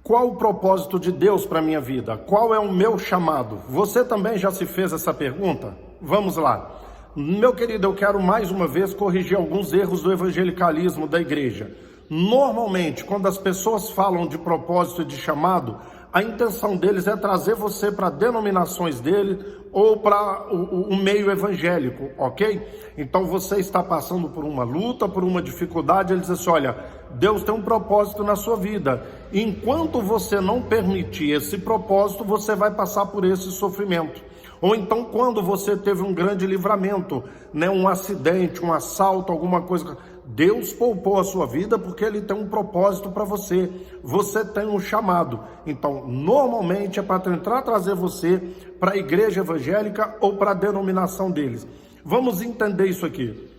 Qual o propósito de Deus para a minha vida? Qual é o meu chamado? Você também já se fez essa pergunta? Vamos lá. Meu querido, eu quero mais uma vez corrigir alguns erros do evangelicalismo da igreja. Normalmente, quando as pessoas falam de propósito e de chamado, a intenção deles é trazer você para denominações dele ou para o meio evangélico, ok? Então você está passando por uma luta, por uma dificuldade, ele diz assim, olha, Deus tem um propósito na sua vida. Enquanto você não permitir esse propósito, você vai passar por esse sofrimento. Ou então quando você teve um grande livramento, né, um acidente, um assalto, alguma coisa, Deus poupou a sua vida porque Ele tem um propósito para você. Você tem um chamado. Então, normalmente é para tentar trazer você para a igreja evangélica ou para a denominação deles. Vamos entender isso aqui.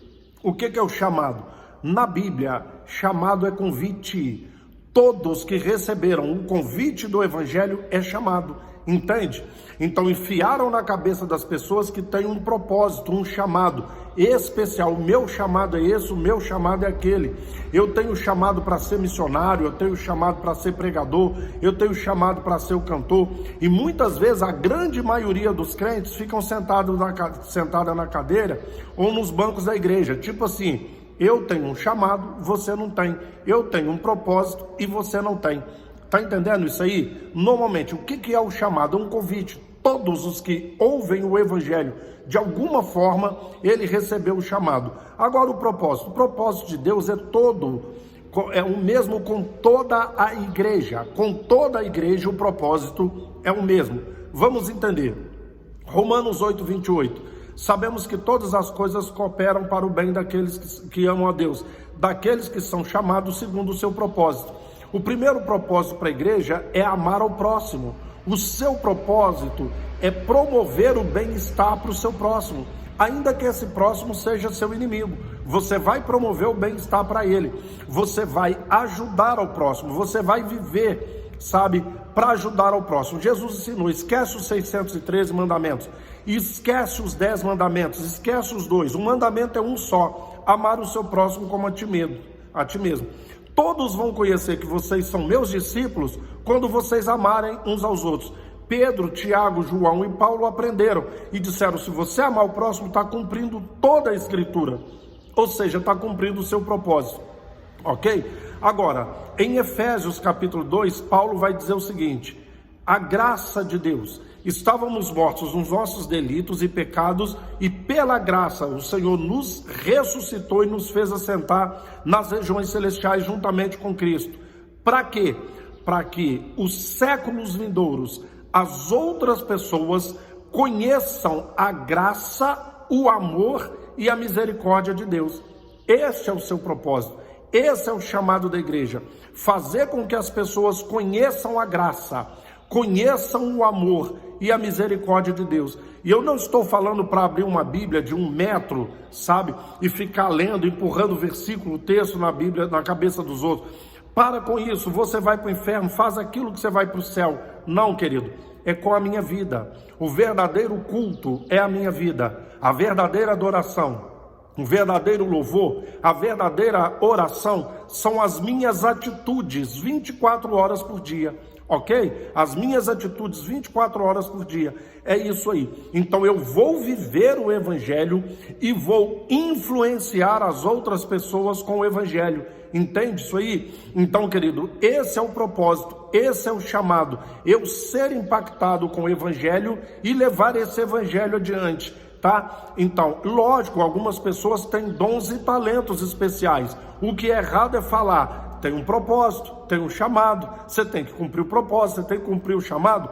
O que é o chamado? Na Bíblia, chamado é convite. Todos que receberam o convite do evangelho é chamado. Entende? Então enfiaram na cabeça das pessoas que tem um propósito, um chamado especial. O meu chamado é esse, o meu chamado é aquele. Eu tenho chamado para ser missionário, eu tenho chamado para ser pregador, eu tenho chamado para ser o cantor. E muitas vezes a grande maioria dos crentes ficam sentada na cadeira ou nos bancos da igreja. Tipo assim, eu tenho um chamado, você não tem. Eu tenho um propósito e você não tem. Tá entendendo isso aí? Normalmente, o que é o chamado? É um convite. Todos os que ouvem o evangelho, de alguma forma, ele recebeu o chamado. Agora o propósito de Deus é o mesmo com toda a igreja. Com toda a igreja o propósito é o mesmo. Vamos entender. Romanos 8:28. Sabemos que todas as coisas cooperam para o bem daqueles que amam a Deus, daqueles que são chamados segundo o seu propósito. O primeiro propósito para a igreja é amar ao próximo. O seu propósito é promover o bem-estar para o seu próximo, ainda que esse próximo seja seu inimigo. Você vai promover o bem-estar para ele. Você vai ajudar ao próximo. Você vai viver, sabe, para ajudar ao próximo. Jesus ensinou, esquece os 613 mandamentos. Esquece os 10 mandamentos. Esquece os 2. O mandamento é um só. Amar o seu próximo como a ti mesmo. Todos vão conhecer que vocês são meus discípulos quando vocês amarem uns aos outros. Pedro, Tiago, João e Paulo aprenderam e disseram, se você amar o próximo, está cumprindo toda a escritura. Ou seja, está cumprindo o seu propósito. Ok? Agora, em Efésios capítulo 2, Paulo vai dizer o seguinte, a graça de Deus, estávamos mortos nos nossos delitos e pecados e pela graça o Senhor nos ressuscitou e nos fez assentar nas regiões celestiais juntamente com Cristo. Para quê? Para que os séculos vindouros, as outras pessoas conheçam a graça, o amor e a misericórdia de Deus. Esse é o seu propósito. Esse é o chamado da igreja. Fazer com que as pessoas conheçam a graça, conheçam o amor e a misericórdia de Deus. E eu não estou falando para abrir uma Bíblia de 1 metro, sabe? E ficar lendo, empurrando versículo, texto na Bíblia, na cabeça dos outros. Para com isso, você vai para o inferno, faz aquilo que você vai para o céu. Não, querido, é com a minha vida. O verdadeiro culto é a minha vida. A verdadeira adoração, o verdadeiro louvor, a verdadeira oração são as minhas atitudes 24 horas por dia. Ok? As minhas atitudes 24 horas por dia, é isso aí. Então eu vou viver o evangelho e vou influenciar as outras pessoas com o evangelho. Entende isso aí? Então, querido, esse é o propósito, esse é o chamado. Eu ser impactado com o evangelho e levar esse evangelho adiante, tá? Então, lógico, algumas pessoas têm dons e talentos especiais. O que é errado é falar, tem um propósito, tem um chamado, você tem que cumprir o propósito, você tem que cumprir o chamado.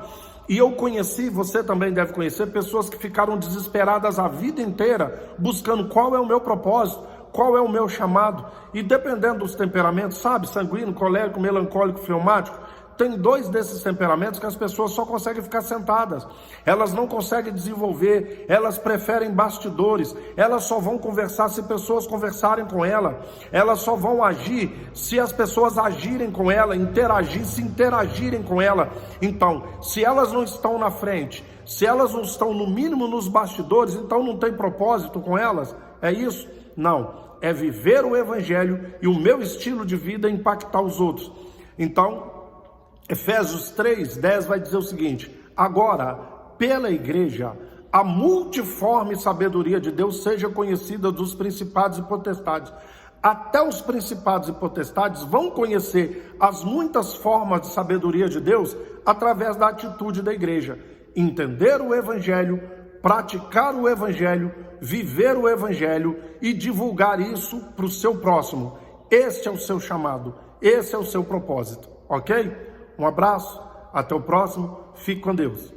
E eu conheci, você também deve conhecer, pessoas que ficaram desesperadas a vida inteira, buscando qual é o meu propósito, qual é o meu chamado. E dependendo dos temperamentos, sabe, sanguíneo, colérico, melancólico, fleumático, tem 2 desses temperamentos que as pessoas só conseguem ficar sentadas. Elas não conseguem desenvolver, elas preferem bastidores, elas só vão conversar se pessoas conversarem com ela, elas só vão agir se as pessoas agirem com ela, se interagirem com ela. Então, se elas não estão na frente, se elas não estão no mínimo nos bastidores, então não tem propósito com elas, é isso? Não, é viver o evangelho e o meu estilo de vida impactar os outros. Então, Efésios 3:10 vai dizer o seguinte: agora, pela igreja, a multiforme sabedoria de Deus seja conhecida dos principados e potestades. Até os principados e potestades vão conhecer as muitas formas de sabedoria de Deus através da atitude da igreja. Entender o evangelho, praticar o evangelho, viver o evangelho e divulgar isso para o seu próximo. Este é o seu chamado, esse é o seu propósito, ok? Um abraço, até o próximo, fique com Deus.